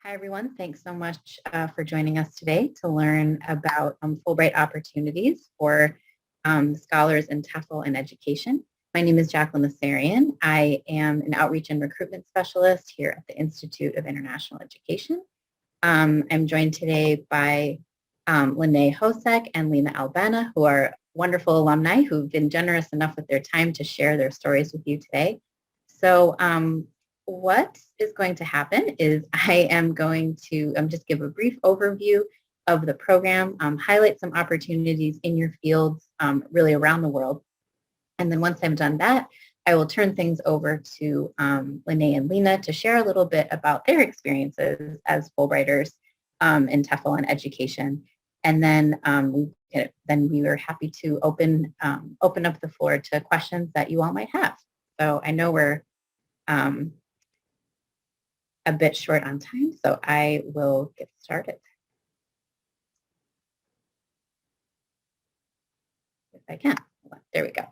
Hi, everyone. Thanks so much for joining us today to learn about Fulbright opportunities for scholars in TEFL and education. My name is Jacqueline Lassarian. I am an outreach and recruitment specialist here at the Institute of International Education. I'm joined today by Lene Hosek and Lena Albana, who are wonderful alumni who've been generous enough with their time to share their stories with you today. So what is going to happen is I am going to just give a brief overview of the program, highlight some opportunities in your fields really around the world. And then once I've done that, I will turn things over to Lene and Lena to share a little bit about their experiences as Fulbrighters in TEFL and education. And then we are happy to open up the floor to questions that you all might have. So I know we're a bit short on time, so I will get started. If I can. There we go.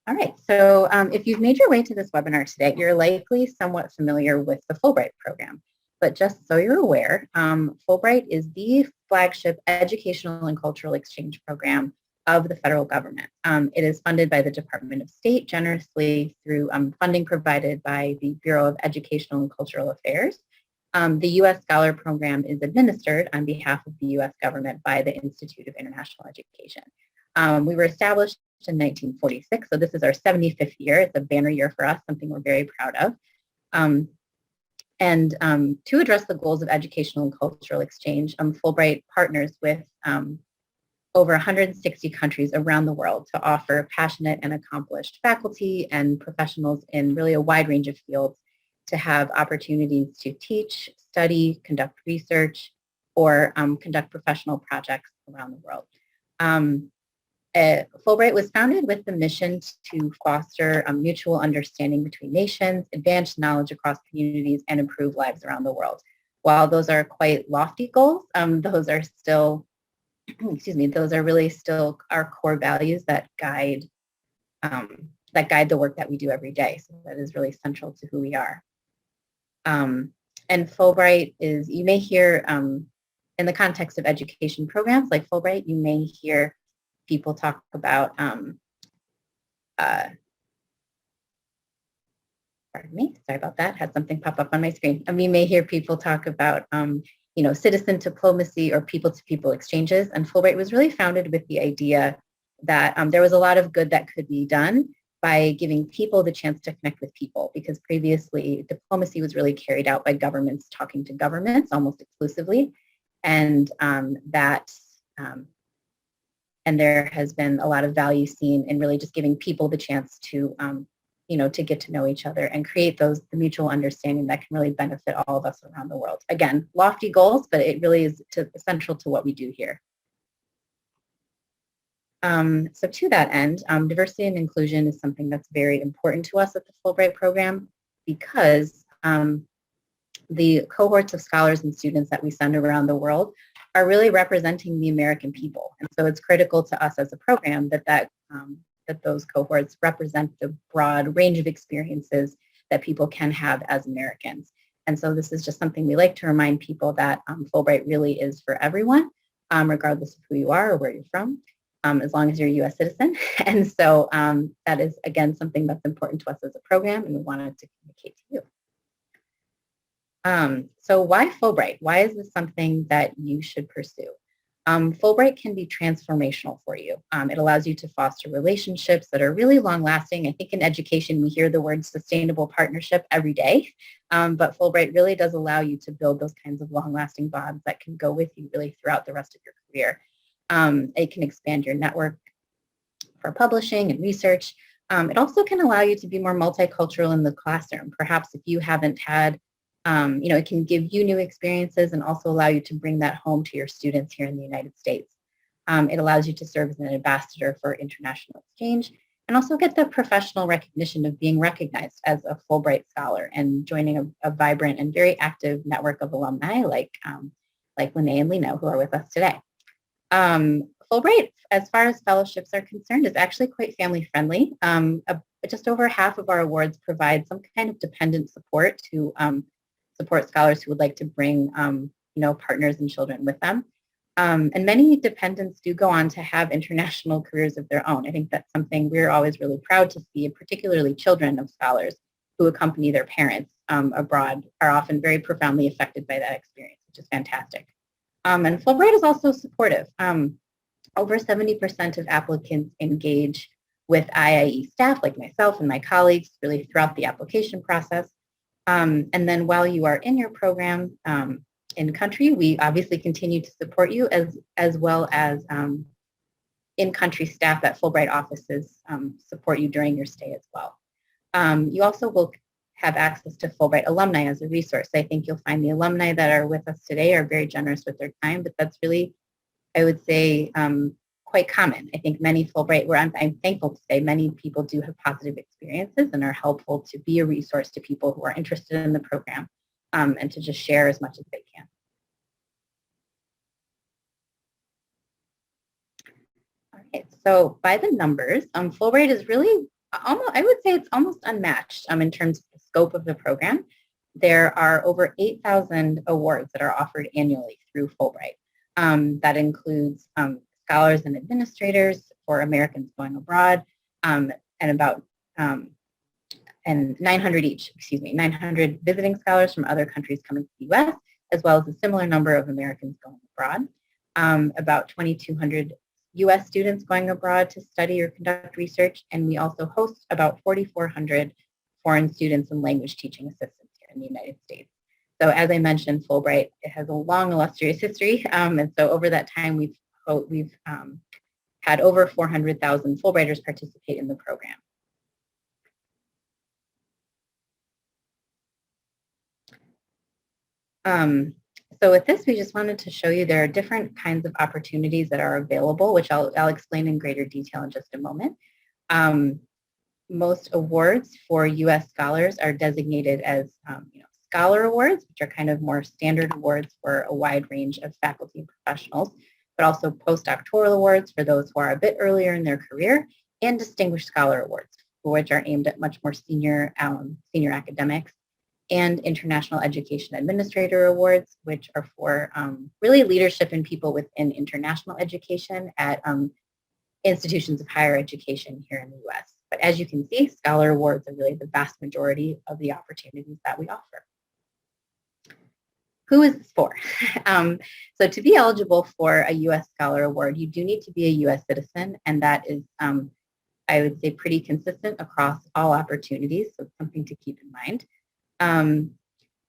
All right, so if you've made your way to this webinar today, you're likely somewhat familiar with the Fulbright program. But just so you're aware, Fulbright is the flagship educational and cultural exchange program of the federal government. It is funded by the Department of State generously through funding provided by the Bureau of Educational and Cultural Affairs. The U.S. Scholar Program is administered on behalf of the U.S. government by the Institute of International Education. We were established in 1946, so this is our 75th year. It's a banner year for us, something we're very proud of. And to address the goals of educational and cultural exchange, Fulbright partners with over 160 countries around the world to offer passionate and accomplished faculty and professionals in really a wide range of fields to have opportunities to teach, study, conduct research, or conduct professional projects around the world. Fulbright was founded with the mission to foster a mutual understanding between nations, advance knowledge across communities, and improve lives around the world. While those are quite lofty goals, those are still, those are really still our core values that guide the work that we do every day. So that is really central to who we are. And Fulbright is, you may hear, in the context of education programs like Fulbright, you may hear people talk about, pardon me, sorry about that, had something pop up on my screen. You may hear people talk about, citizen diplomacy or people-to-people exchanges, and Fulbright was really founded with the idea that there was a lot of good that could be done by giving people the chance to connect with people, because previously diplomacy was really carried out by governments talking to governments almost exclusively, and and there has been a lot of value seen in really just giving people the chance to, to get to know each other and create the mutual understanding that can really benefit all of us around the world. Again, lofty goals, but it really is essential to what we do here. So to that end, diversity and inclusion is something that's very important to us at the Fulbright program, because the cohorts of scholars and students that we send around the world are really representing the American people. And so it's critical to us as a program that those cohorts represent the broad range of experiences that people can have as Americans. And so this is just something we like to remind people that Fulbright really is for everyone, regardless of who you are or where you're from, as long as you're a U.S. citizen. And so that is, again, something that's important to us as a program, and we wanted to communicate to you. So why Fulbright? Why is this something that you should pursue? Fulbright can be transformational for you. It allows you to foster relationships that are really long-lasting. I think in education, we hear the word sustainable partnership every day, but Fulbright really does allow you to build those kinds of long-lasting bonds that can go with you really throughout the rest of your career. It can expand your network for publishing and research. It also can allow you to be more multicultural in the classroom. Perhaps if you haven't had it can give you new experiences and also allow you to bring that home to your students here in the United States. It allows you to serve as an ambassador for international exchange and also get the professional recognition of being recognized as a Fulbright scholar and joining a vibrant and very active network of alumni like Lene and Lena, who are with us today. Fulbright, as far as fellowships are concerned, is actually quite family friendly. Just over half of our awards provide some kind of dependent support to support scholars who would like to bring partners and children with them. And many dependents do go on to have international careers of their own. I think that's something we're always really proud to see, particularly children of scholars who accompany their parents abroad are often very profoundly affected by that experience, which is fantastic. And Fulbright is also supportive. Over 70% of applicants engage with IIE staff like myself and my colleagues really throughout the application process. And then while you are in your program in country, we obviously continue to support you as well as in-country staff at Fulbright offices support you during your stay as well. You also will have access to Fulbright alumni as a resource. I think you'll find the alumni that are with us today are very generous with their time, but that's really, I would say, quite common. I think many Fulbright, I'm thankful to say many people do have positive experiences and are helpful to be a resource to people who are interested in the program and to just share as much as they can. All right, so by the numbers, Fulbright is really almost, I would say it's almost unmatched in terms of the scope of the program. There are over 8,000 awards that are offered annually through Fulbright. That includes scholars and administrators for Americans going abroad, and about and 900 each, 900 visiting scholars from other countries coming to the U.S., as well as a similar number of Americans going abroad. About 2,200 U.S. students going abroad to study or conduct research, and we also host about 4,400 foreign students and language teaching assistants here in the United States. So as I mentioned, Fulbright, it has a long, illustrious history, and so over that time, we've had over 400,000 Fulbrighters participate in the program. So with this, we just wanted to show you there are different kinds of opportunities that are available, which I'll explain in greater detail in just a moment. Most awards for U.S. scholars are designated as scholar awards, which are kind of more standard awards for a wide range of faculty and professionals, but also postdoctoral awards for those who are a bit earlier in their career, and distinguished scholar awards, which are aimed at much more senior academics, and International Education Administrator Awards, which are for really leadership in people within international education at institutions of higher education here in the U.S. But as you can see, scholar awards are really the vast majority of the opportunities that we offer. Who is this for? So to be eligible for a U.S. Scholar Award, you do need to be a U.S. citizen, and that is, I would say, pretty consistent across all opportunities, so it's something to keep in mind.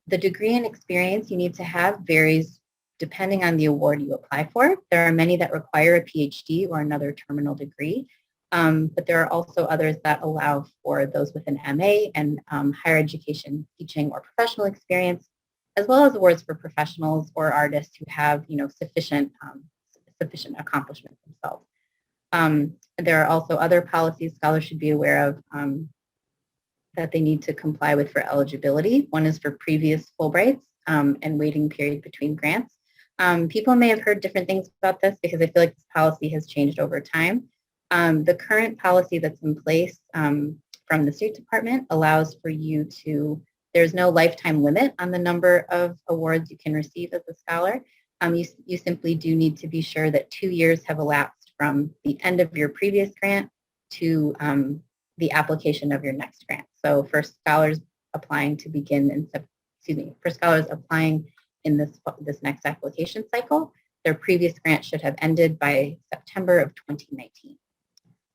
The degree and experience you need to have varies depending on the award you apply for. There are many that require a PhD or another terminal degree, but there are also others that allow for those with an MA and higher education teaching or professional experience, as well as awards for professionals or artists who have sufficient accomplishments themselves. There are also other policies scholars should be aware of that they need to comply with for eligibility. One is for previous Fulbrights and waiting period between grants. People may have heard different things about this because I feel like this policy has changed over time. The current policy that's in place from the State Department allows for you to, there's no lifetime limit on the number of awards you can receive as a scholar. You simply do need to be sure that 2 years have elapsed from the end of your previous grant to the application of your next grant. So for scholars applying to begin in, for scholars applying in this next application cycle, their previous grant should have ended by September of 2019.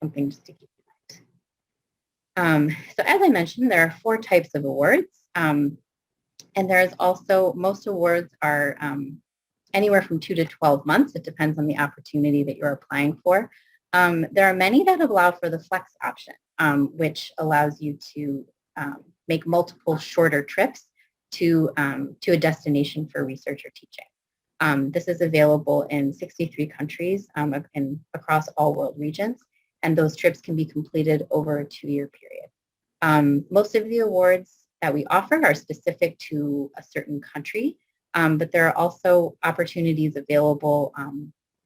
Something just to keep in mind. So as I mentioned, there are 4 types of awards. And there's also, most awards are anywhere from 2 to 12 months. It depends on the opportunity that you're applying for. There are many that allow for the flex option, which allows you to make multiple shorter trips to a destination for research or teaching. This is available in 63 countries and across all world regions, and those trips can be completed over a 2-year period. Most of the awards that we offer are specific to a certain country, but there are also opportunities available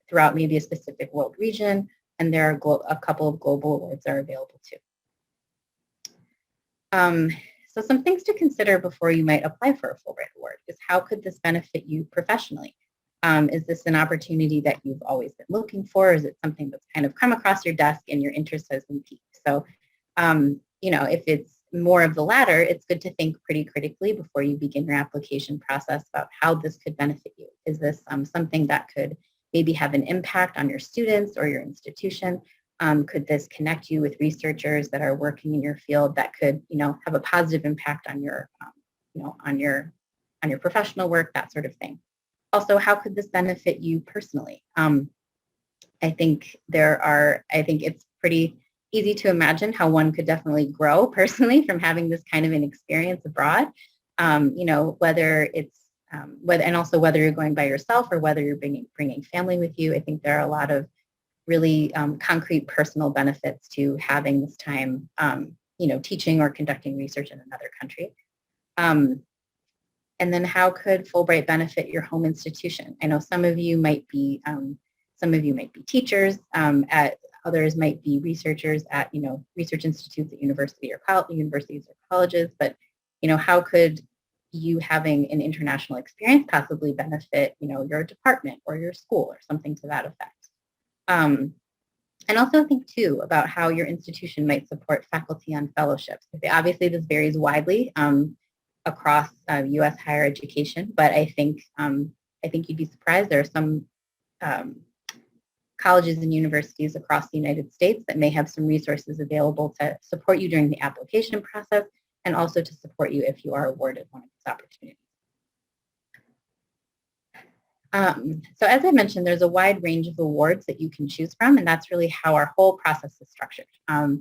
throughout maybe a specific world region, and there are a couple of global awards that are available too. So some things to consider before you might apply for a Fulbright Award is how could this benefit you professionally? Is this an opportunity that you've always been looking for? Or is it something that's kind of come across your desk and your interest has been piqued? So, if it's more of the latter, it's good to think pretty critically before you begin your application process about how this could benefit you. Is this something that could maybe have an impact on your students or your institution? Could this connect you with researchers that are working in your field that could, have a positive impact on your, on your professional work, that sort of thing. Also, how could this benefit you personally? I think it's pretty easy to imagine how one could definitely grow personally from having this kind of an experience abroad. Whether it's whether you're going by yourself or whether you're bringing family with you. I think there are a lot of really concrete personal benefits to having this time, teaching or conducting research in another country. And then how could Fulbright benefit your home institution? I know some of you might be teachers, others might be researchers at, research institutes at universities or colleges, but, how could you having an international experience possibly benefit, your department or your school or something to that effect? And also think too about how your institution might support faculty on fellowships. Obviously, this varies widely across U.S. higher education, but I think you'd be surprised. There are some colleges and universities across the United States that may have some resources available to support you during the application process and also to support you if you are awarded one of these opportunities. So as I mentioned, there's a wide range of awards that you can choose from, and that's really how our whole process is structured.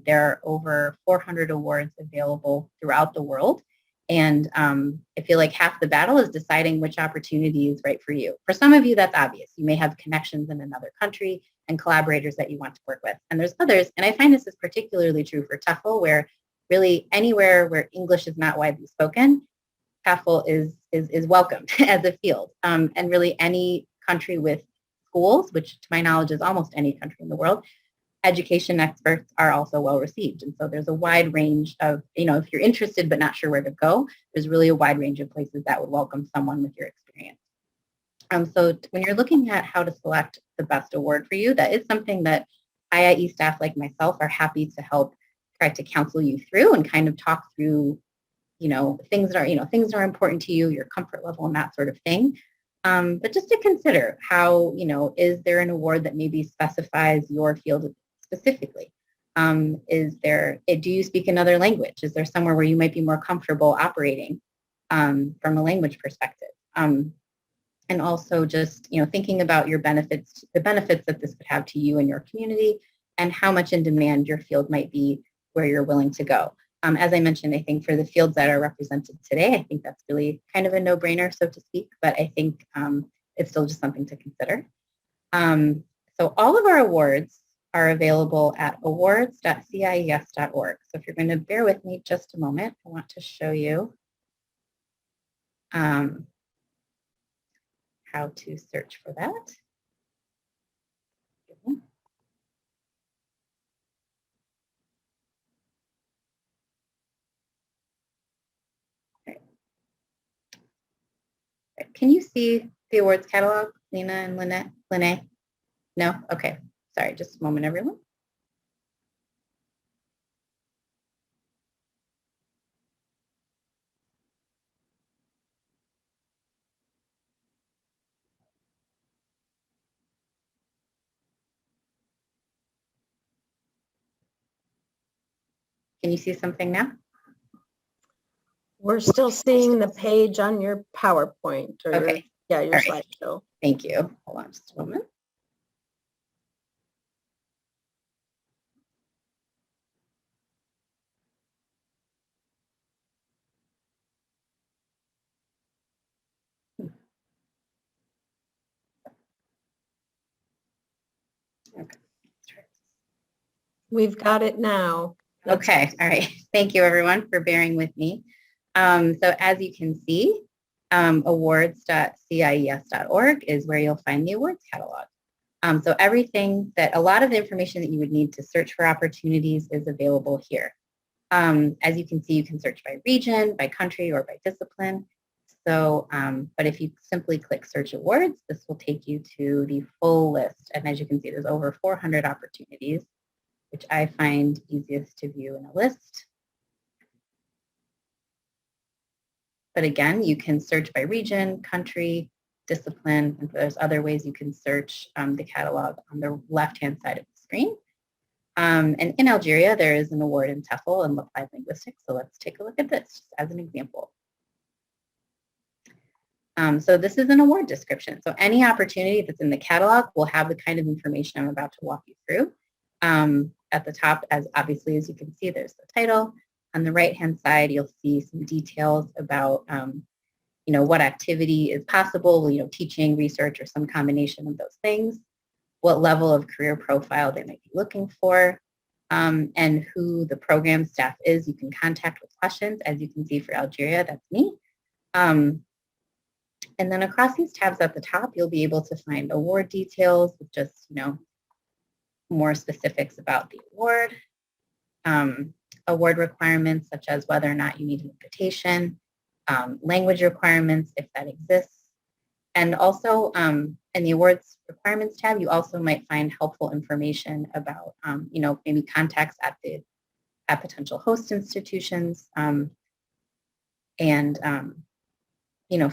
There are over 400 awards available throughout the world, and I feel like half the battle is deciding which opportunity is right for you. For some of you, that's obvious. You may have connections in another country and collaborators that you want to work with, and there's others, and I find this is particularly true for TEFL, where really anywhere where English is not widely spoken, TEFL is welcomed as a field, and really any country with schools, which to my knowledge is almost any country in the world, education experts are also well received. And so there's a wide range of, if you're interested but not sure where to go, there's really a wide range of places that would welcome someone with your experience. So when you're looking at how to select the best award for you, that is something that IIE staff like myself are happy to help try to counsel you through and kind of talk through things that are important to you, your comfort level and that sort of thing. But just to consider how, is there an award that maybe specifies your field specifically? Do you speak another language? Is there somewhere where you might be more comfortable operating from a language perspective? And also just, thinking about your benefits, the benefits that this could have to you and your community and how much in demand your field might be where you're willing to go. As I mentioned, I think for the fields that are represented today, I think that's really kind of a no-brainer, so to speak, but I think it's still just something to consider. So all of our awards are available at awards.cies.org. So if you're going to bear with me just a moment, I want to show you how to search for that. Can you see the awards catalog, Lena and Lene? No? Okay. Sorry, just a moment, everyone. Can you see something now? We're still seeing the page on your PowerPoint. Or okay. Your slideshow. Thank you. Hold on just a moment. Okay. We've got it now. Okay. All right. Thank you, everyone, for bearing with me. So as you can see, awards.cies.org is where you'll find the awards catalog. So a lot of the information that you would need to search for opportunities is available here. As you can see, you can search by region, by country, or by discipline. So, but if you simply click search awards, this will take you to the full list. And as you can see, there's over 400 opportunities, which I find easiest to view in a list. But again, you can search by region, country, discipline, and there's other ways you can search the catalog on the left-hand side of the screen. And in Algeria, there is an award in TEFL and applied linguistics. So let's take a look at this just as an example. So this is an award description. So any opportunity that's in the catalog will have the kind of information I'm about to walk you through. At the top, as obviously as you can see, there's the title. On the right-hand side, you'll see some details about what activity is possible, teaching, research, or some combination of those things, what level of career profile they might be looking for, and who the program staff is. You can contact with questions. As you can see for Algeria, that's me. And then across these tabs at the top, you'll be able to find award details with just, more specifics about the award, award requirements such as whether or not you need an invitation, language requirements if that exists. And also in the awards requirements tab, you also might find helpful information about, maybe contacts at potential host institutions and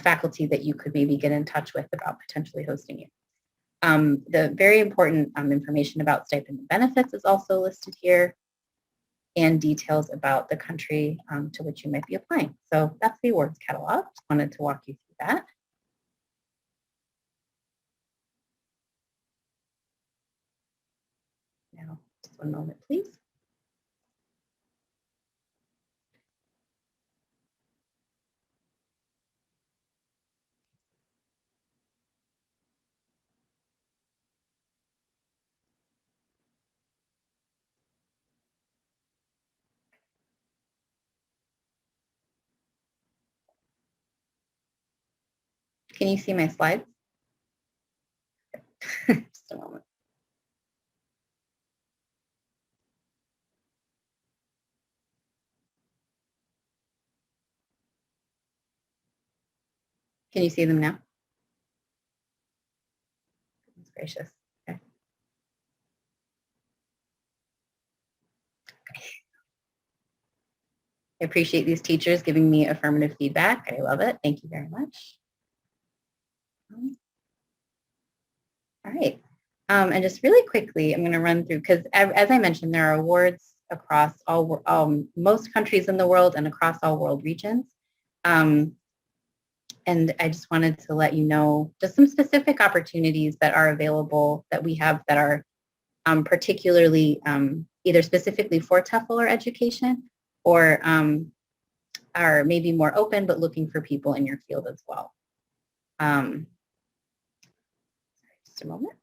faculty that you could maybe get in touch with about potentially hosting you. The very important information about stipend and benefits is also listed here, and details about the country to which you might be applying. So that's the awards catalog. Just wanted to walk you through that. Now, just one moment, please. Can you see my slides? Just a moment. Can you see them now? Goodness gracious. Okay. I appreciate these teachers giving me affirmative feedback. I love it. Thank you very much. All right. And just really quickly, I'm going to run through, because as I mentioned, there are awards across most countries in the world and across all world regions. And I just wanted to let you know just some specific opportunities that are available that we have that are particularly either specifically for TEFL or education, or are maybe more open but looking for people in your field as well. Just a moment.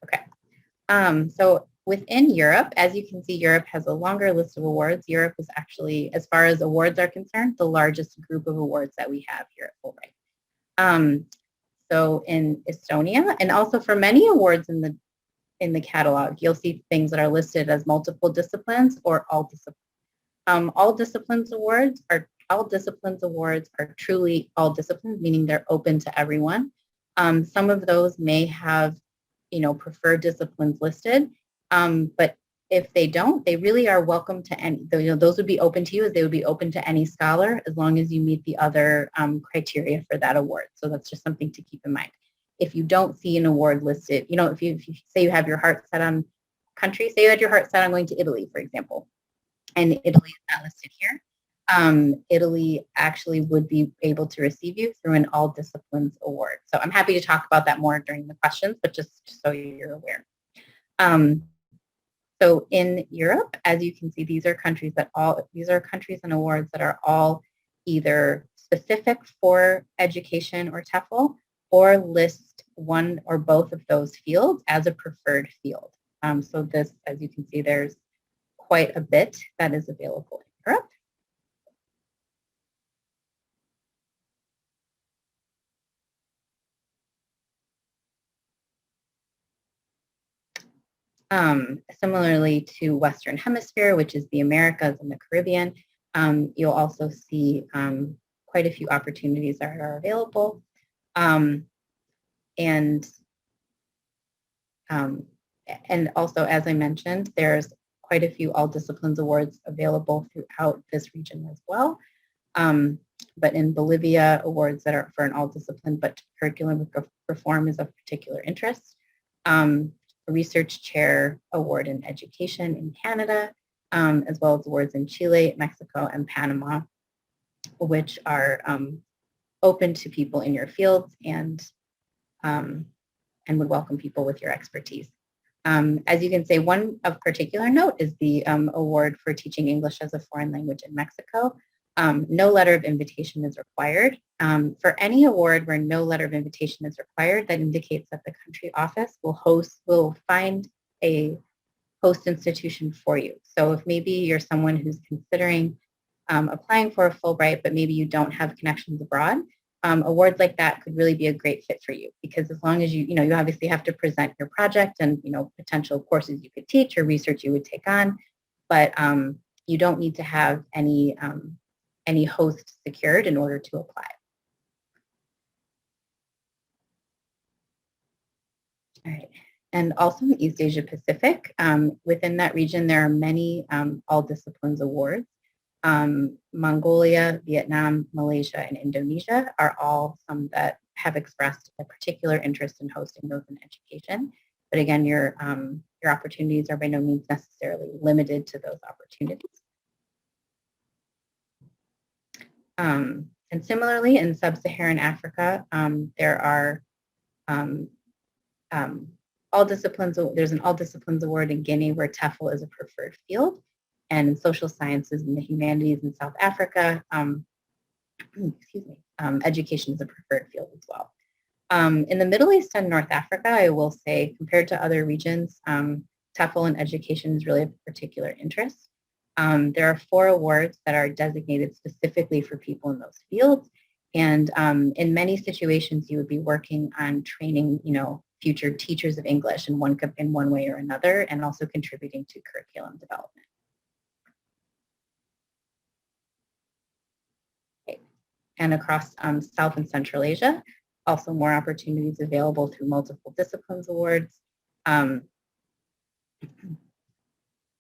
Okay. So within Europe, as you can see, Europe has a longer list of awards. Europe is actually, as far as awards are concerned, the largest group of awards that we have here at Fulbright. So in Estonia, and also for many awards in the catalog, you'll see things that are listed as multiple disciplines or all disciplines. All disciplines awards are truly all disciplines, meaning they're open to everyone. Some of those may have preferred disciplines listed, but if they don't, they really are welcome to any. Those would be open to you, as they would be open to any scholar as long as you meet the other criteria for that award. So that's just something to keep in mind. If you don't see an award listed, if you say you have your heart set on country, say you had your heart set on going to Italy, for example, and Italy is not listed here, Italy actually would be able to receive you through an all disciplines award. So I'm happy to talk about that more during the questions, but just so you're aware. So in Europe, as you can see, these are countries and awards that are all either specific for education or TEFL, or list one or both of those fields as a preferred field. So this, as you can see, there's quite a bit that is available in Europe. Similarly to Western Hemisphere, which is the Americas and the Caribbean, you'll also see quite a few opportunities that are available. And also, as I mentioned, there's quite a few all disciplines awards available throughout this region as well. But in Bolivia, awards that are for an all discipline but curriculum reform is of particular interest. A research chair award in education in Canada, as well as awards in Chile, Mexico, and Panama, which are open to people in your fields and would welcome people with your expertise. As you can say, one of particular note is the award for teaching English as a foreign language in Mexico. No letter of invitation is required. For any award where no letter of invitation is required, that indicates that the country office will find a host institution for you. So if maybe you're someone who's considering applying for a Fulbright, but maybe you don't have connections abroad, awards like that could really be a great fit for you, because as long as you obviously have to present your project and, potential courses you could teach or research you would take on, but you don't need to have any host secured in order to apply. All right. And also in East Asia Pacific, within that region, there are many all disciplines awards. Mongolia, Vietnam, Malaysia, and Indonesia are all some that have expressed a particular interest in hosting those in education. But again, your opportunities are by no means necessarily limited to those opportunities. And similarly, in sub-Saharan Africa, there are all disciplines. There's an all disciplines award in Guinea where TEFL is a preferred field, and in social sciences and the humanities in South Africa, education is a preferred field as well. In the Middle East and North Africa, I will say, compared to other regions, TEFL and education is really of particular interest. There are 4 awards that are designated specifically for people in those fields. And in many situations, you would be working on training, future teachers of English in one way or another, and also contributing to curriculum development. Okay. And across South and Central Asia, also more opportunities available through multiple disciplines awards. And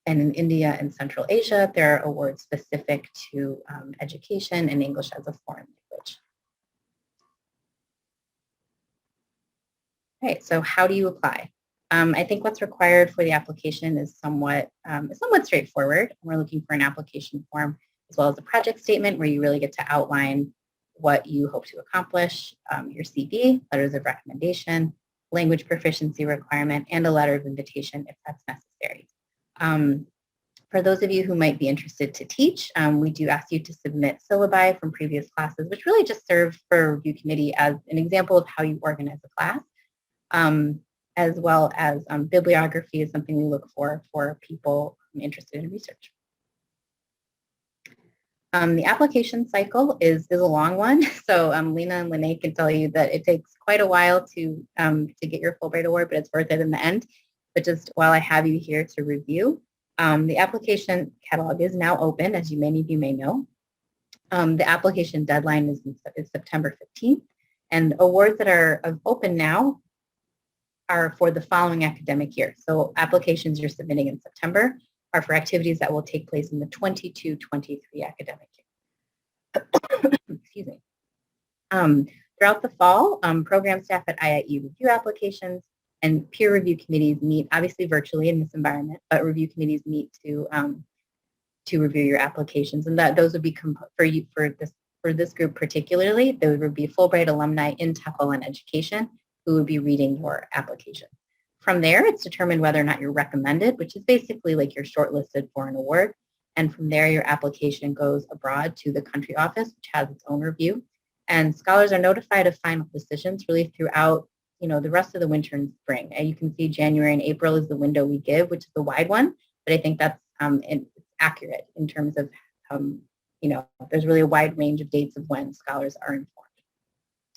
in India and Central Asia, there are awards specific to education and English as a foreign language. Okay, so how do you apply? I think what's required for the application is somewhat straightforward. We're looking for an application form as well as a project statement where you really get to outline what you hope to accomplish, your CV, letters of recommendation, language proficiency requirement, and a letter of invitation if that's necessary. For those of you who might be interested to teach, we do ask you to submit syllabi from previous classes, which really just serve for review committee as an example of how you organize a class, as well as bibliography is something we look for people interested in research. The application cycle is a long one, so Lena and Lene can tell you that it takes quite a while to get your Fulbright Award, but it's worth it in the end. But just while I have you here to review, the application catalog is now open, as many of you may know. The application deadline is September 15th, and awards that are open now are for the following academic year. So applications you're submitting in September are for activities that will take place in the 22-23 academic year. Excuse me. Throughout the fall, program staff at IIE review applications, and peer review committees meet, obviously virtually in this environment, but review committees meet to review your applications, and those would be for this group particularly. There would be Fulbright alumni in TEFL and education who would be reading your application. From there, it's determined whether or not you're recommended, which is basically like you're shortlisted for an award. And from there, your application goes abroad to the country office, which has its own review. And scholars are notified of final decisions really throughout, the rest of the winter and spring. And you can see January and April is the window we give, which is a wide one, but I think that's it's accurate in terms of, there's really a wide range of dates of when scholars are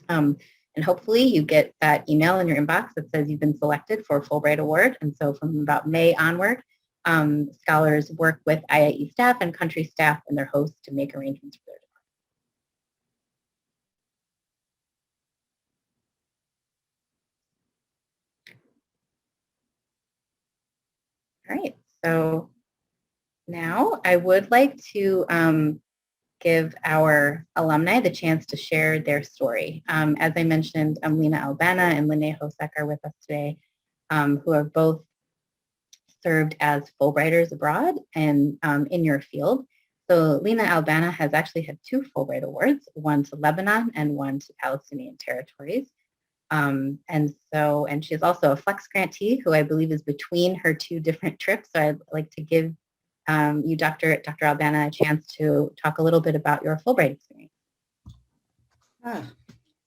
informed. And hopefully you get that email in your inbox that says you've been selected for a Fulbright Award. And so from about May onward, scholars work with IIE staff and country staff and their hosts to make arrangements for their departure. All right, so now I would like to give our alumni the chance to share their story. As I mentioned, Lena Albana and Lene Hosek are with us today, who have both served as Fulbrighters abroad and in your field. So Lena Albana has actually had 2 Fulbright Awards, one to Lebanon and one to Palestinian territories. And she is also a Flex grantee who I believe is between her 2 different trips. So I'd like to give you, Dr. Albana, a chance to talk a little bit about your Fulbright experience.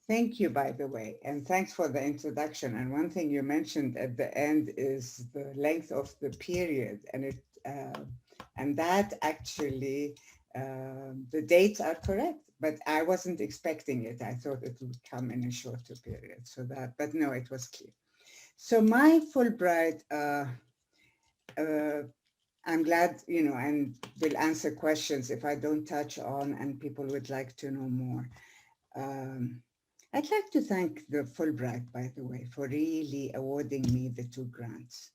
Thank you, by the way, and thanks for the introduction. And one thing you mentioned at the end is the length of the period, and that actually, the dates are correct, but I wasn't expecting it. I thought it would come in a shorter period, but no, it was clear. So my Fulbright, I'm glad, and will answer questions if I don't touch on and people would like to know more. I'd like to thank the Fulbright, by the way, for really awarding me the 2 grants.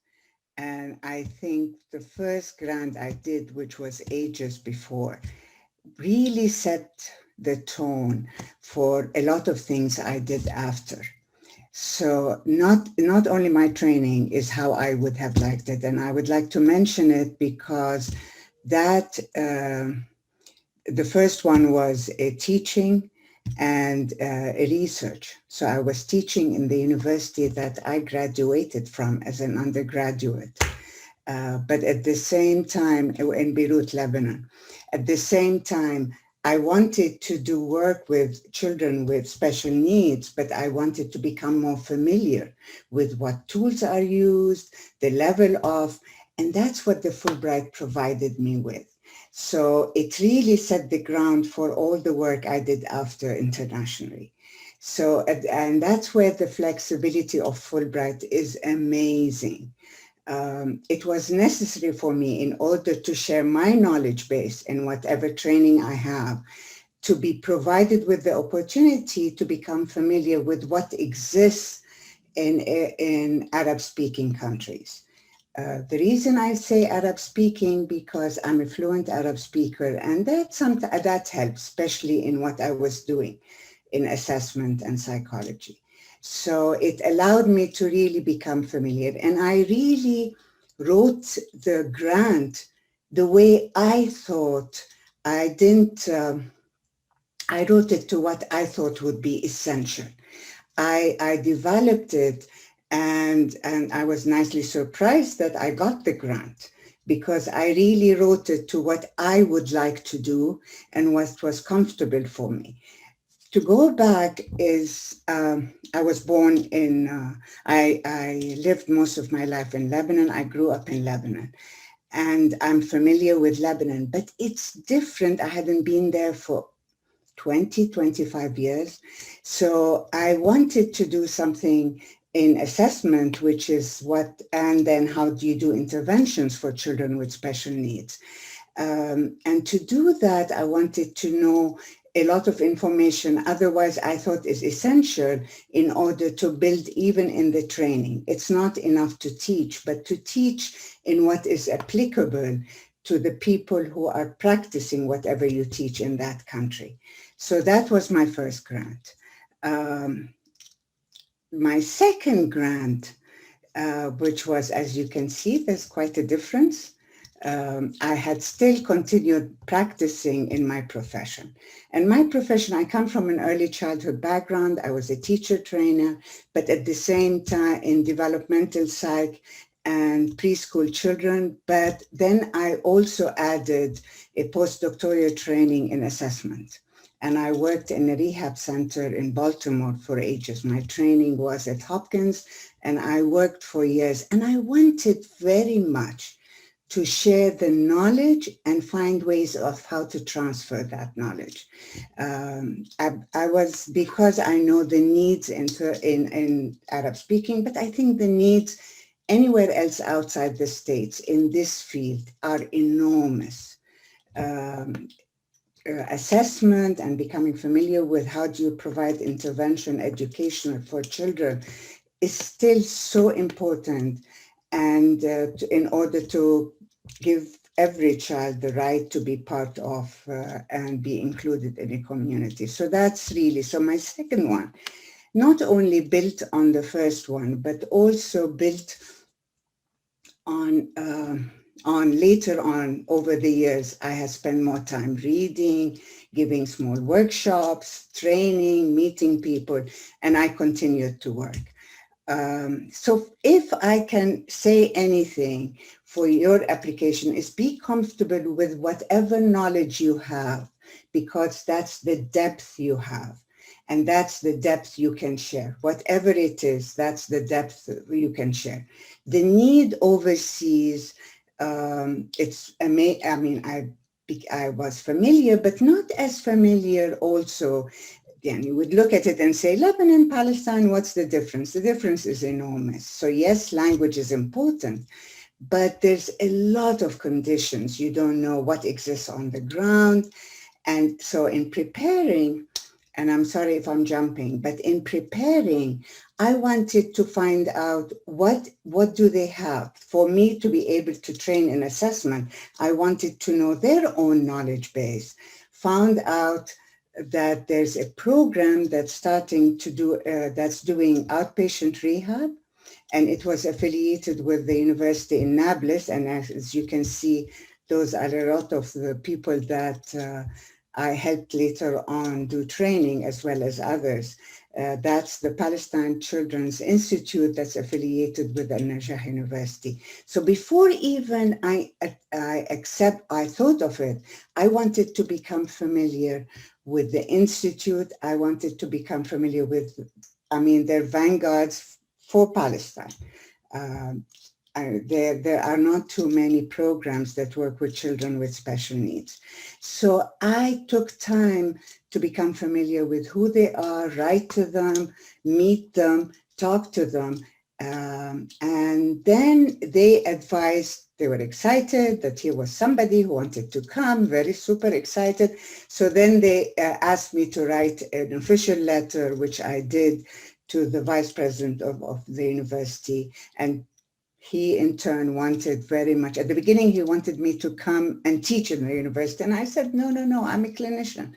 And I think the first grant I did, which was ages before, really set the tone for a lot of things I did after. So not only my training is how I would have liked it, and I would like to mention it because that the first one was a teaching and a research. So I was teaching in the university that I graduated from as an undergraduate, but at the same time, in Beirut, Lebanon. At the same time, I wanted to do work with children with special needs, but I wanted to become more familiar with what tools are used, the level of, and that's what the Fulbright provided me with. So it really set the ground for all the work I did after internationally. So, and that's where the flexibility of Fulbright is amazing. It was necessary for me in order to share my knowledge base in whatever training I have, to be provided with the opportunity to become familiar with what exists in Arab-speaking countries. The reason I say Arab speaking because I'm a fluent Arab speaker, and that helps, especially in what I was doing in assessment and psychology. So it allowed me to really become familiar, and I really wrote the grant the way I thought. I wrote it to what I thought would be essential. I developed it, and I was nicely surprised that I got the grant, because I really wrote it to what I would like to do and what was comfortable for me. To go back is, I was born in, I lived most of my life in Lebanon. I grew up in Lebanon, and I'm familiar with Lebanon, but it's different. I hadn't been there for 25 years. So I wanted to do something in assessment, which is and then how do you do interventions for children with special needs? And to do that, I wanted to know a lot of information, otherwise I thought is essential in order to build even in the training. It's not enough to teach, but to teach in what is applicable to the people who are practicing whatever you teach in that country. So that was my first grant. My second grant, which was, as you can see, there's quite a difference. I had still continued practicing in my profession. And my profession, I come from an early childhood background. I was a teacher trainer, but at the same time in developmental psych and preschool children. But then I also added a postdoctoral training in assessment. And I worked in a rehab center in Baltimore for ages. My training was at Hopkins, and I worked for years. And I wanted very much to share the knowledge and find ways of how to transfer that knowledge. Because I know the needs in Arab speaking, but I think the needs anywhere else outside the States in this field are enormous. Assessment and becoming familiar with how do you provide intervention education for children is still so important, and in order to give every child the right to be part of and be included in a community. So that's really, so my second one, not only built on the first one, but also built on later on over the years, I have spent more time reading, giving small workshops, training, meeting people, and I continued to work. So if I can say anything for your application is be comfortable with whatever knowledge you have, because that's the depth you have. And that's the depth you can share. Whatever it is, that's the depth you can share. The need overseas, it's amazing. I mean, I was familiar, but not as familiar also. Again, you would look at it and say, Lebanon, Palestine, what's the difference? The difference is enormous. So yes, language is important, but there's a lot of conditions. You don't know what exists on the ground. And so in preparing, and I'm sorry if I'm jumping, but in preparing, I wanted to find out what do they have. For me to be able to train in assessment, I wanted to know their own knowledge base. Found out that there's a program that's starting to do, that's doing outpatient rehab, and it was affiliated with the university in Nablus. And as you can see, those are a lot of the people that I helped later on do training as well as others. That's the Palestine Children's Institute that's affiliated with Al-Najah University. So before even I thought of it, I wanted to become familiar with the Institute. I wanted to become familiar with, their vanguards for Palestine. There are not too many programs that work with children with special needs. So I took time to become familiar with who they are, write to them, meet them, talk to them. And then they advised, they were excited that here was somebody who wanted to come, very super excited. So then they asked me to write an official letter, which I did to the vice president of the university. And he in turn wanted very much, at the beginning, he wanted me to come and teach in the university. And I said, no, I'm a clinician.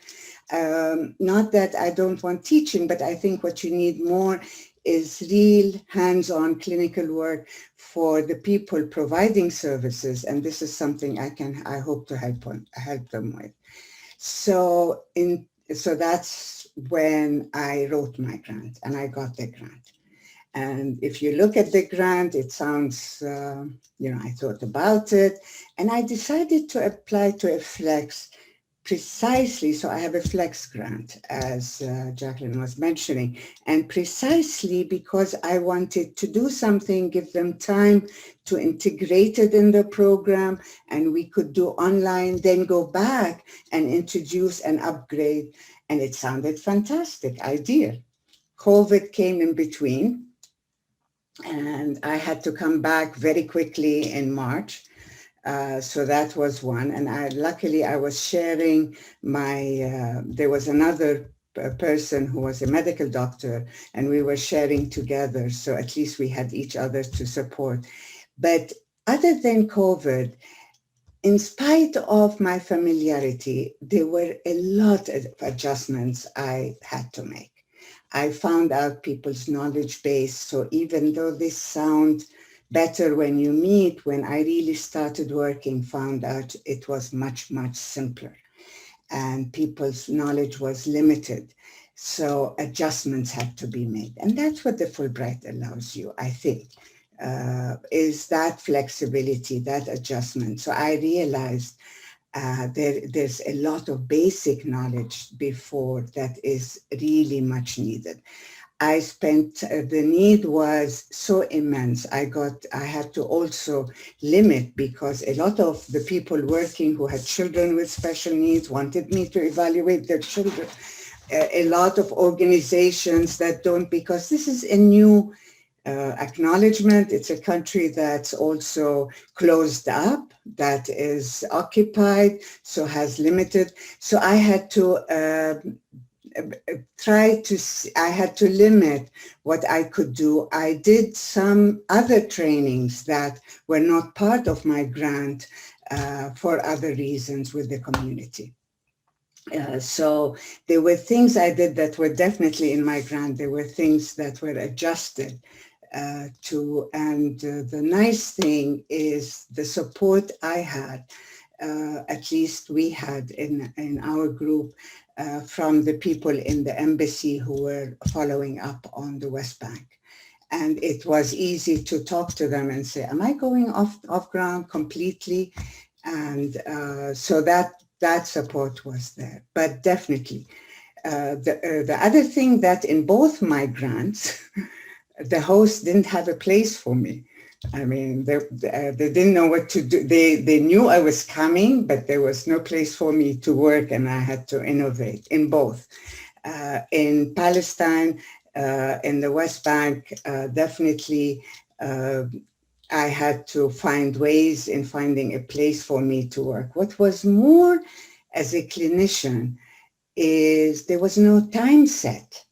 Not that I don't want teaching, but I think what you need more is real hands-on clinical work for the people providing services. And this is something I hope to help them with. So that's when I wrote my grant and I got the grant. And if you look at the grant, it sounds, I thought about it, and I decided to apply to a flex precisely. So I have a flex grant, as Jacqueline was mentioning, and precisely because I wanted to do something, give them time to integrate it in the program, and we could do online, then go back and introduce and upgrade. And it sounded fantastic idea. COVID came in between, and I had to come back very quickly in March. So that was one. And luckily I was sharing there was another person who was a medical doctor, and we were sharing together. So at least we had each other to support. But other than COVID, in spite of my familiarity, there were a lot of adjustments I had to make. I found out people's knowledge base. So even though this sounds better when you meet, when I really started working, found out it was much, much simpler. And people's knowledge was limited. So adjustments had to be made. And that's what the Fulbright allows you, I think, is that flexibility, that adjustment. So I realized there's a lot of basic knowledge before that is really much needed. the need was so immense. I had to also limit, because a lot of the people working who had children with special needs wanted me to evaluate their children. A lot of organizations that don't, because this is a new acknowledgement. It's a country that's also closed up, that is occupied, so has limited. So I had to I had to limit what I could do. I did some other trainings that were not part of my grant for other reasons with the community. So there were things I did that were definitely in my grant. There were things that were adjusted to, and the nice thing is the support I had, at least we had in our group, from the people in the embassy who were following up on the West Bank. And it was easy to talk to them and say, am I going off ground completely? And so that support was there. But definitely, the other thing that in both my grants, the host didn't have a place for me. I mean, they didn't know what to do. They knew I was coming, but there was no place for me to work, and I had to innovate in both. In Palestine, in the West Bank, definitely I had to find ways in finding a place for me to work. What was more, as a clinician, is there was no time set.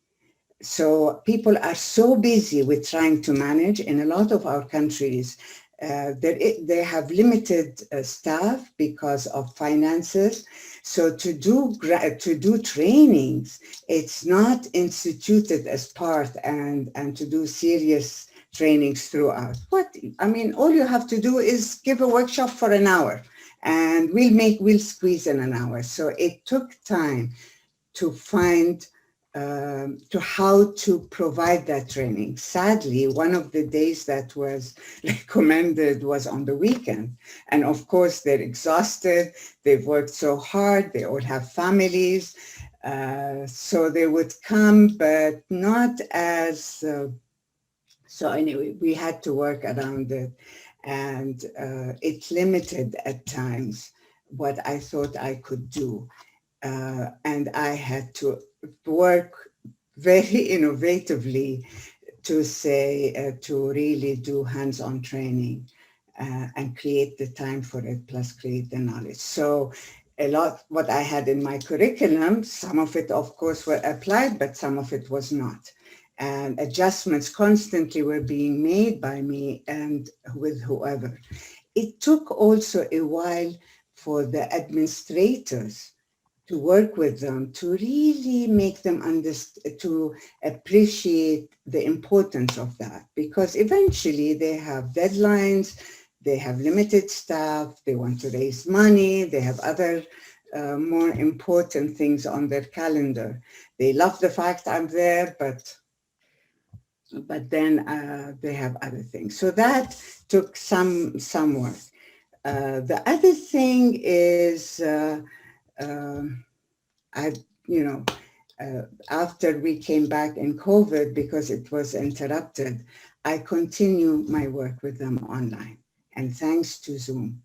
So people are so busy with trying to manage. In a lot of our countries, they have limited staff because of finances. So to do trainings, it's not instituted as part, and to do serious trainings throughout. All you have to do is give a workshop for an hour, and we'll squeeze in an hour. So it took time to find to how to provide that training. Sadly, one of the days that was recommended was on the weekend. And of course, they're exhausted. They've worked so hard. They all have families. So they would come, but not as... So anyway, we had to work around it. And it limited at times what I thought I could do. And I had to work very innovatively to say, to really do hands-on training and create the time for it, plus create the knowledge. So a lot what I had in my curriculum, some of it, of course, were applied, but some of it was not. And adjustments constantly were being made by me and with whoever. It took also a while for the administrators to work with them, to really make them to appreciate the importance of that, because eventually they have deadlines, they have limited staff, they want to raise money, they have other more important things on their calendar. They love the fact I'm there, but then they have other things. So that took some work. The other thing is, after we came back in COVID, because it was interrupted, I continue my work with them online. And thanks to Zoom.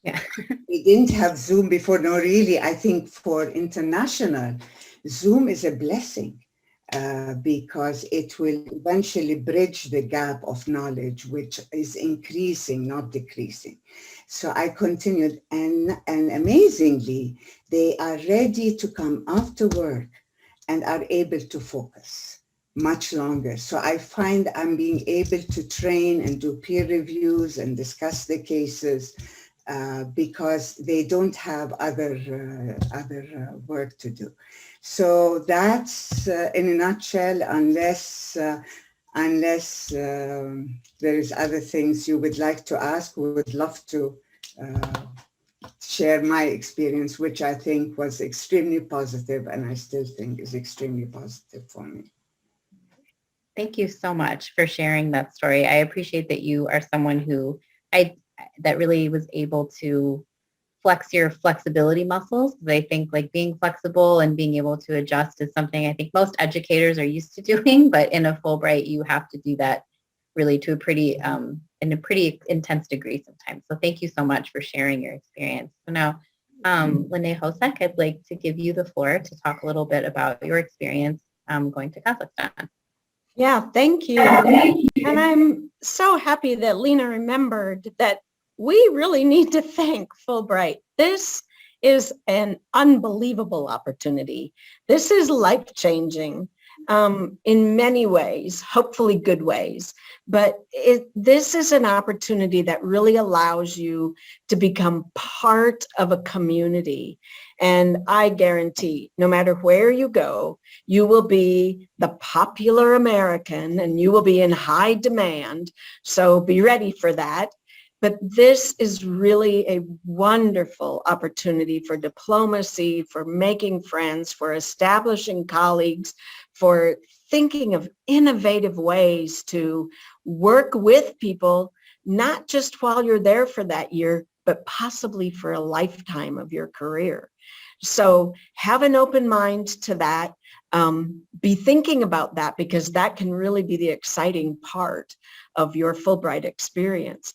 Yeah. We didn't have Zoom before. No, really, I think for international, Zoom is a blessing. Because it will eventually bridge the gap of knowledge, which is increasing, not decreasing. So I continued, and amazingly, they are ready to come after work and are able to focus much longer. So I find I'm being able to train and do peer reviews and discuss the cases because they don't have other work to do. So that's in a nutshell, unless there is other things you would like to ask, we would love to share my experience, which I think was extremely positive, and I still think is extremely positive for me. Thank you so much for sharing that story. I appreciate that you are someone who that really was able to flex your flexibility muscles. I think like being flexible and being able to adjust is something I think most educators are used to doing, but in a Fulbright, you have to do that really to a pretty, in a pretty intense degree sometimes. So thank you so much for sharing your experience. So now, Lene Hosek, I'd like to give you the floor to talk a little bit about your experience going to Kazakhstan. Yeah, thank you. And I'm so happy that Lena remembered that we really need to thank Fulbright. This is an unbelievable opportunity. This is life-changing in many ways, hopefully good ways. But this is an opportunity that really allows you to become part of a community. And I guarantee, no matter where you go, you will be the popular American and you will be in high demand. So be ready for that. But this is really a wonderful opportunity for diplomacy, for making friends, for establishing colleagues, for thinking of innovative ways to work with people, not just while you're there for that year, but possibly for a lifetime of your career. So have an open mind to that. Be thinking about that, because that can really be the exciting part of your Fulbright experience.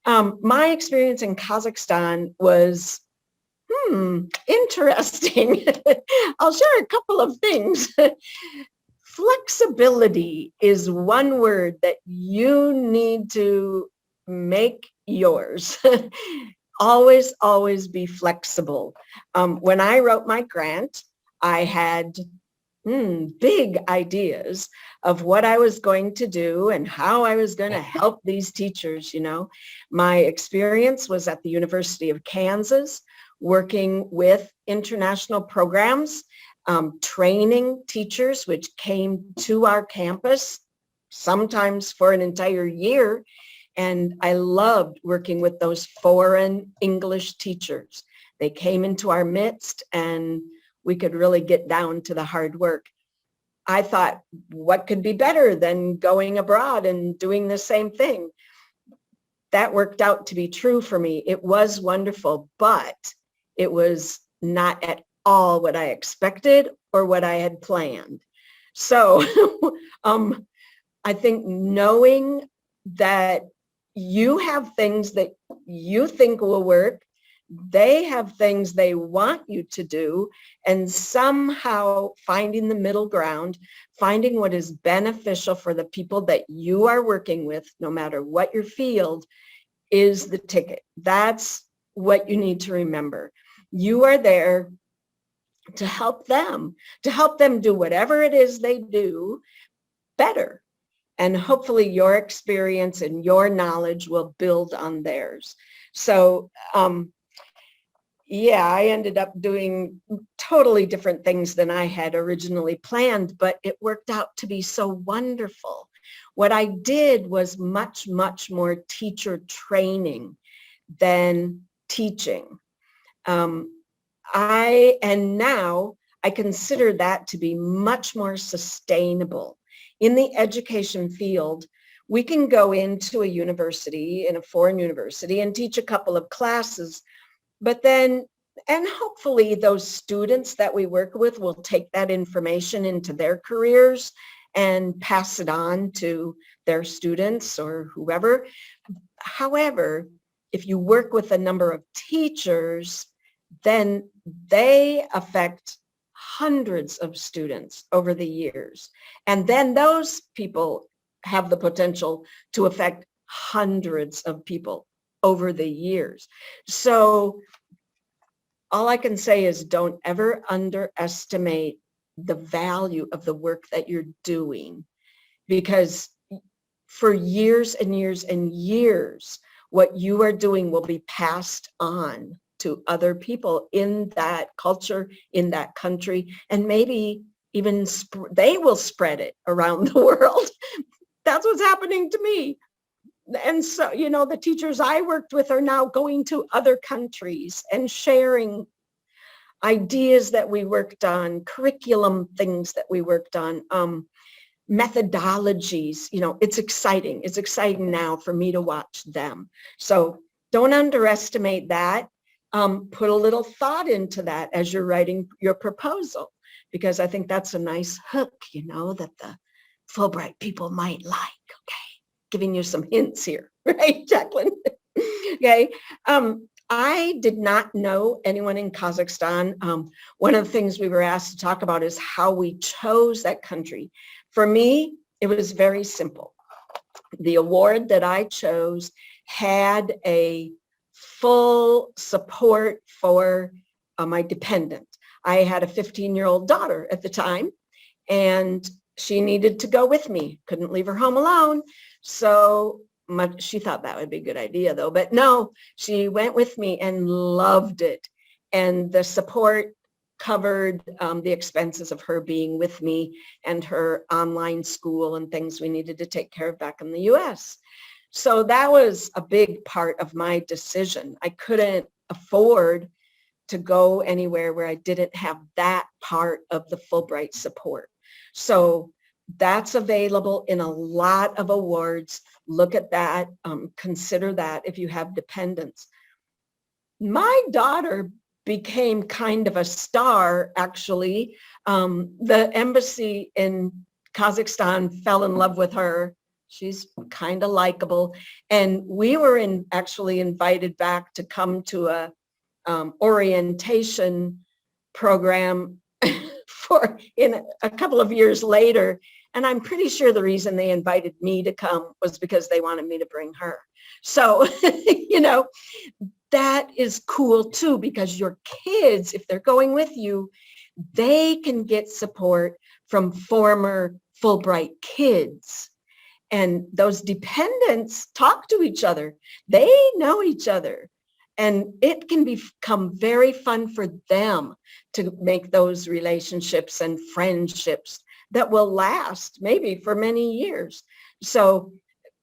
My experience in Kazakhstan was interesting. I'll share a couple of things. Flexibility is one word that you need to make yours. Always, always be flexible. When I wrote my grant, I had big ideas of what I was going to do and how I was going to help these teachers. You know, my experience was at the University of Kansas, working with international programs, training teachers which came to our campus, sometimes for an entire year. And I loved working with those foreign English teachers. They came into our midst and we could really get down to the hard work. I thought, what could be better than going abroad and doing the same thing? That worked out to be true for me. It was wonderful, but it was not at all what I expected or what I had planned. So I think knowing that you have things that you think will work, they have things they want you to do, and somehow finding the middle ground, finding what is beneficial for the people that you are working with, no matter what your field, is the ticket. That's what you need to remember. You are there to help them do whatever it is they do better. And hopefully your experience and your knowledge will build on theirs. So yeah, I ended up doing totally different things than I had originally planned, but it worked out to be so wonderful. What I did was much, much more teacher training than teaching. Now I consider that to be much more sustainable. In the education field, we can go into a university, in a foreign university, and teach a couple of classes, but then, and hopefully those students that we work with will take that information into their careers and pass it on to their students or whoever. However, if you work with a number of teachers, then they affect hundreds of students over the years. And then those people have the potential to affect hundreds of people over the years. So all I can say is don't ever underestimate the value of the work that you're doing, because for years and years and years, what you are doing will be passed on to other people in that culture, in that country, and maybe even they will spread it around the world. That's what's happening to me. And so, you know, the teachers I worked with are now going to other countries and sharing ideas that we worked on, curriculum things that we worked on, methodologies. You know, it's exciting. It's exciting now for me to watch them. So don't underestimate that. put a little thought into that as you're writing your proposal, because I think that's a nice hook, that the Fulbright people might like. Okay, giving you some hints here, right, Jacqueline? Okay. I did not know anyone in Kazakhstan. One of the things we were asked to talk about is how we chose that country. For me, it was very simple. The award that I chose had a full support for my dependent. I had a 15-year-old daughter at the time, and she needed to go with me. Couldn't leave her home alone. So she thought that would be a good idea, though. But no, she went with me and loved it. And the support covered the expenses of her being with me and her online school and things we needed to take care of back in the U.S. So that was a big part of my decision. I couldn't afford to go anywhere where I didn't have that part of the Fulbright support. So that's available in a lot of awards. Look at that. Consider that if you have dependents. My daughter became kind of a star, actually. The embassy in Kazakhstan fell in love with her. She's kind of likable. And we were actually invited back to come to a orientation program in a couple of years later. And I'm pretty sure the reason they invited me to come was because they wanted me to bring her. So, that is cool too, because your kids, if they're going with you, they can get support from former Fulbright kids. And those dependents talk to each other. They know each other. And it can become very fun for them to make those relationships and friendships that will last maybe for many years. So